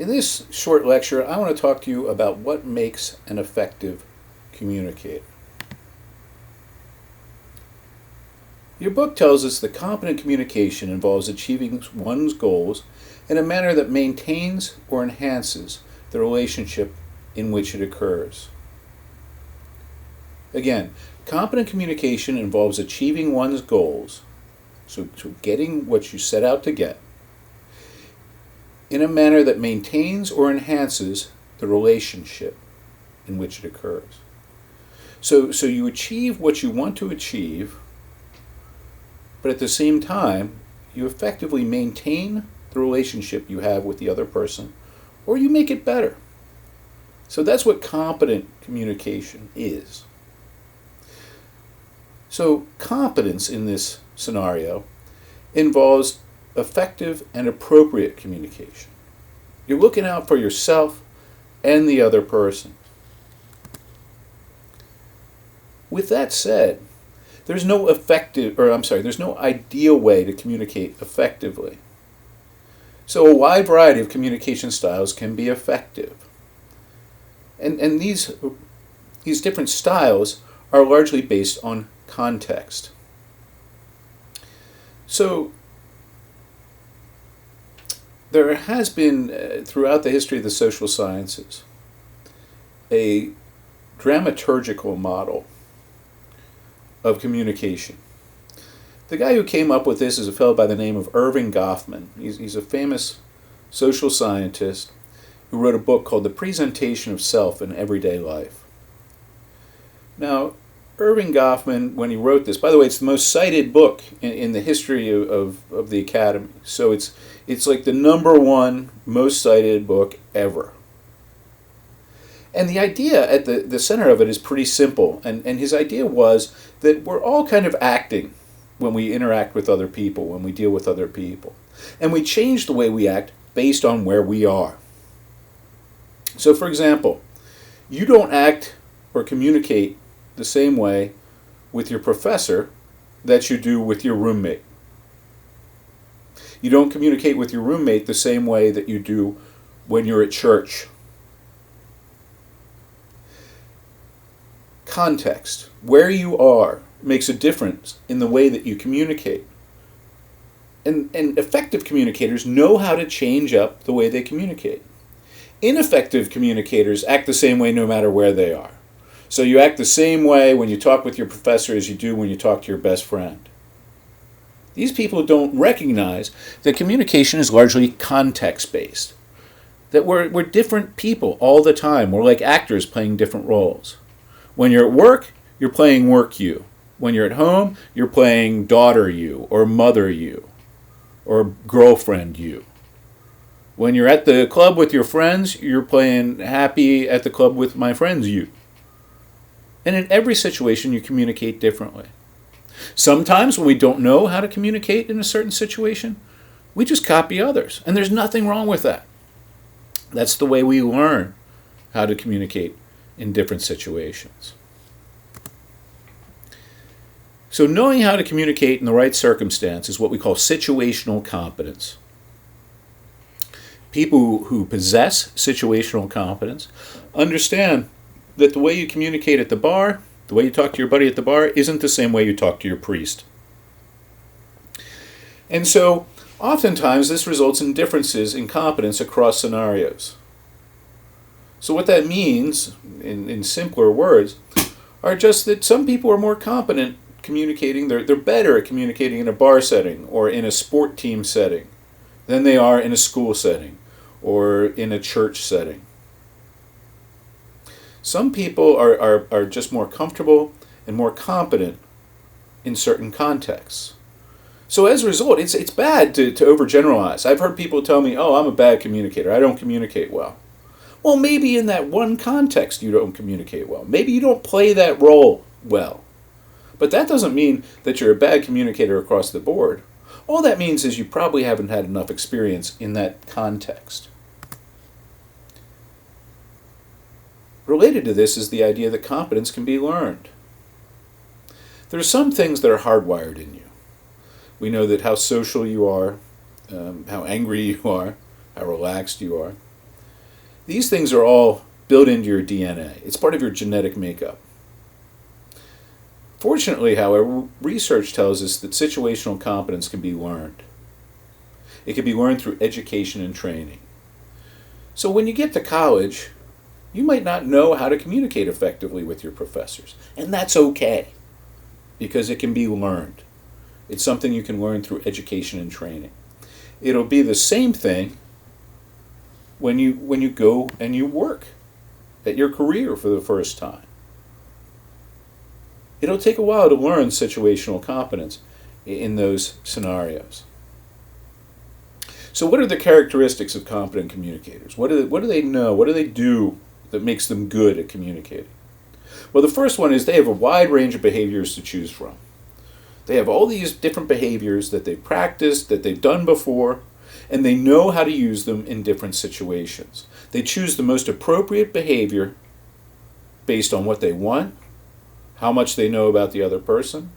In this short lecture, I want to talk to you about what makes an effective communicator. Your book tells us that competent communication involves achieving one's goals in a manner that maintains or enhances the relationship in which it occurs. Again, competent communication involves achieving one's goals, so getting what you set out to get, in a manner that maintains or enhances the relationship in which it occurs. So you achieve what you want to achieve, but at the same time, you effectively maintain the relationship you have with the other person, or you make it better. So that's what competent communication is. So competence in this scenario involves effective and appropriate communication. You're looking out for yourself and the other person. With that said, there's no ideal way to communicate effectively. So a wide variety of communication styles can be effective. And these different styles are largely based on context. So there has been, throughout the history of the social sciences, a dramaturgical model of communication. The guy who came up with this is a fellow by the name of Erving Goffman. He's a famous social scientist who wrote a book called The Presentation of Self in Everyday Life. Now, Erving Goffman, when he wrote this, by the way, it's the most cited book in the history of the Academy. So it's like the #1 most cited book ever. And the idea at the center of it is pretty simple. And his idea was that we're all kind of acting when we interact with other people, when we deal with other people. And we change the way we act based on where we are. So for example, you don't act or communicate the same way with your professor that you do with your roommate. You don't communicate with your roommate the same way that you do when you're at church. Context, where you are, makes a difference in the way that you communicate. And effective communicators know how to change up the way they communicate. Ineffective communicators act the same way no matter where they are. So you act the same way when you talk with your professor as you do when you talk to your best friend. These people don't recognize that communication is largely context-based. That we're different people all the time. We're like actors playing different roles. When you're at work, you're playing work you. When you're at home, you're playing daughter you, or mother you, or girlfriend you. When you're at the club with your friends, you're playing happy at the club with my friends you. And in every situation, you communicate differently. Sometimes when we don't know how to communicate in a certain situation, we just copy others. And there's nothing wrong with that. That's the way we learn how to communicate in different situations. So knowing how to communicate in the right circumstance is what we call situational competence. People who possess situational competence understand that the way you communicate at the bar, the way you talk to your buddy at the bar, isn't the same way you talk to your priest. And so, oftentimes, this results in differences in competence across scenarios. So what that means, in simpler words, are just that some people are more competent communicating, they're better at communicating in a bar setting or in a sport team setting than they are in a school setting or in a church setting. Some people are just more comfortable and more competent in certain contexts. So as a result, it's bad to overgeneralize. I've heard people tell me, oh, I'm a bad communicator. I don't communicate well. Well, maybe in that one context you don't communicate well. Maybe you don't play that role well. But that doesn't mean that you're a bad communicator across the board. All that means is you probably haven't had enough experience in that context. Related to this is the idea that competence can be learned. There are some things that are hardwired in you. We know that how social you are, how angry you are, how relaxed you are. These things are all built into your DNA. It's part of your genetic makeup. Fortunately, however, research tells us that situational competence can be learned. It can be learned through education and training. So when you get to college, you might not know how to communicate effectively with your professors. And that's okay, because it can be learned. It's something you can learn through education and training. It'll be the same thing when you go and you work at your career for the first time. It'll take a while to learn situational competence in those scenarios. So what are the characteristics of competent communicators? What do they know? What do they do that makes them good at communicating? Well, the first one is they have a wide range of behaviors to choose from. They have all these different behaviors that they've practiced, that they've done before, and they know how to use them in different situations. They choose the most appropriate behavior based on what they want, how much they know about the other person,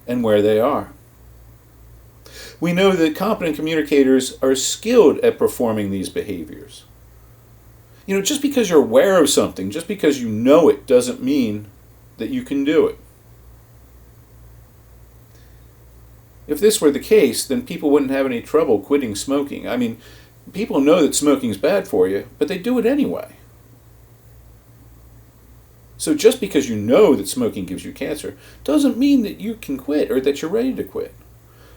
and where they are. We know that competent communicators are skilled at performing these behaviors. Just because you're aware of something, just because you know it, doesn't mean that you can do it. If this were the case, then people wouldn't have any trouble quitting smoking. I mean, people know that smoking's bad for you, but they do it anyway. So just because you know that smoking gives you cancer doesn't mean that you can quit or that you're ready to quit.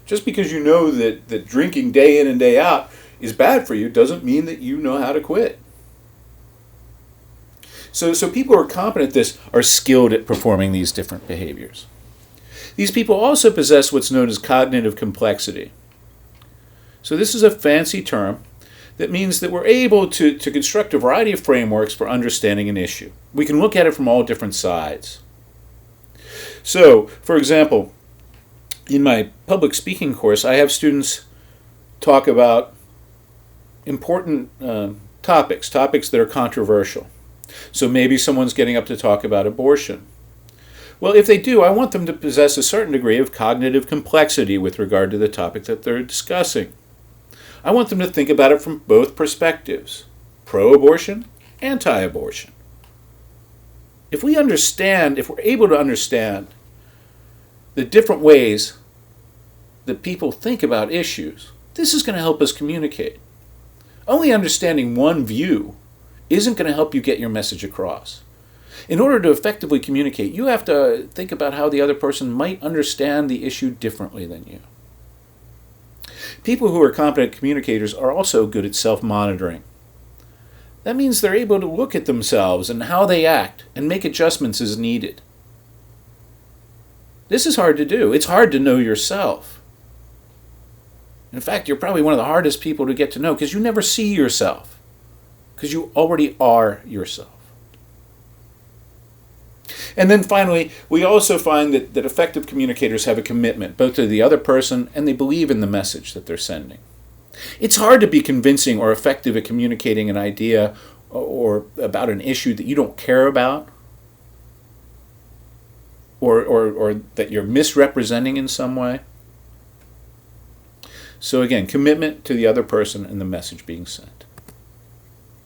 Just because you know that drinking day in and day out is bad for you doesn't mean that you know how to quit. So people who are competent at this are skilled at performing these different behaviors. These people also possess what's known as cognitive complexity. So this is a fancy term that means that we're able to construct a variety of frameworks for understanding an issue. We can look at it from all different sides. So, for example, in my public speaking course, I have students talk about important topics that are controversial. So maybe someone's getting up to talk about abortion. Well, if they do, I want them to possess a certain degree of cognitive complexity with regard to the topic that they're discussing. I want them to think about it from both perspectives, pro-abortion, anti-abortion. If we're able to understand the different ways that people think about issues, this is going to help us communicate. Only understanding one view isn't going to help you get your message across. In order to effectively communicate, you have to think about how the other person might understand the issue differently than you. People who are competent communicators are also good at self-monitoring. That means they're able to look at themselves and how they act and make adjustments as needed. This is hard to do. It's hard to know yourself. In fact, you're probably one of the hardest people to get to know because you never see yourself, because you already are yourself. And then finally, we also find that effective communicators have a commitment both to the other person and they believe in the message that they're sending. It's hard to be convincing or effective at communicating an idea or about an issue that you don't care about or that you're misrepresenting in some way. So again, commitment to the other person and the message being sent.